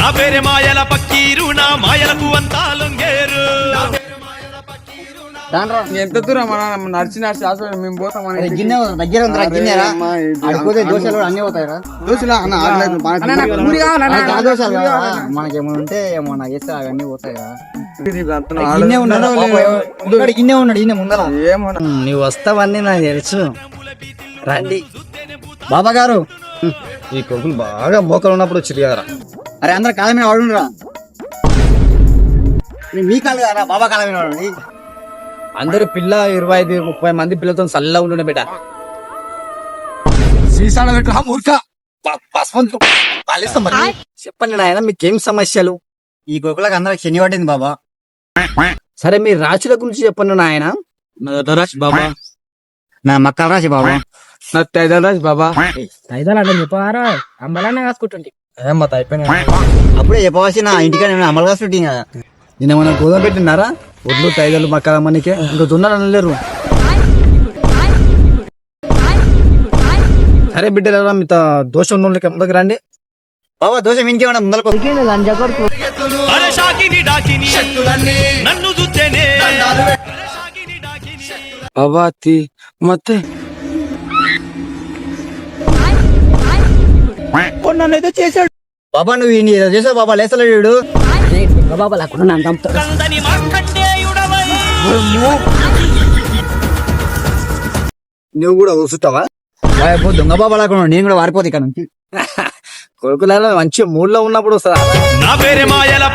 నా పేరే మాయల పక్కీరు నా మాయలకు అంతా లొంగేరు. ఎంత దూరం నడిచి నడిచి హాస్పిటల్ మేము పోతాం. గిన్నె దగ్గర ఉందిరా, గిన్నెరా అడిపోతే దోశలు అన్ని పోతాయిరా. దోశలు కదా మనకేమన్నా ఉంటే ఏమన్నా చేస్తే అవన్నీ పోతాయిరా. గిన్నె ఉన్నాడు, గిన్నె ఉన్నాడు ఈయన ముందర. నువ్వు వస్తావని నాకు తెలుసు. రండి బాబా గారు, ఈ కొడుకులు బాగా మోకలు ఉన్నప్పుడు వచ్చి కదరా. అరే అందరు కాళ్ళ మీద వాడురా. మీ కాళ్ళు కదరా, బాబా కాళ్ళ మీద వాడండి. అందరు పిల్ల 25-30 మంది పిల్లలతో చల్లగా ఉంటుండే బిడ్డ. సీసాలు పెట్టు మూర్ఖ. చెప్పండి నాయన, మీకేం సమస్యలు? ఈ కొడుకులకు అందరికి శని పట్టింది బాబా. సరే మీ రాశుల గురించి చెప్పండి నాయన. రాజు బాబా, నా మక్కల రాశి బాబా. నా తైదరాజు బాబా. ఐదాలంటే చెప్పారా? అంబలానే కాసుకుంటుంది. ఏమత అయిపోయినా అప్పుడే చెప్పవలసి నా ఇంటికాడ అమలుగా షూటింగ్ కదా. నిన్న మన గోధుమ పెట్టినారా? ఒడ్లు తైదలు మక్కల మనకే ఇంకా దున్నారు అనలేరు. సరే బిడ్డల మీత దోష ఉన్న ముందుకు రండి. బాబా దోశ ఇంకేమన్నా ముందరకు అరే షాకిని డాకిని నన్ను చూస్తేనే బాబా తి ಮತ್ತೆ నన్ను చేశాడు బాబా. నువ్వు ఏదో చేసావు బాబా, లేసలేడు. బాబా లేకుండా కందని మార్కండేయుడవై నువ్వు కూడా కూర్చుంటావా? దొంగ బాబా లేకుండా నేను కూడా వారిపోతే ఇక్కడ నుంచి. కొడుకులలో మంచి మూడ్ లో ఉన్నప్పుడు వస్తుందా? నా పేరే మాయల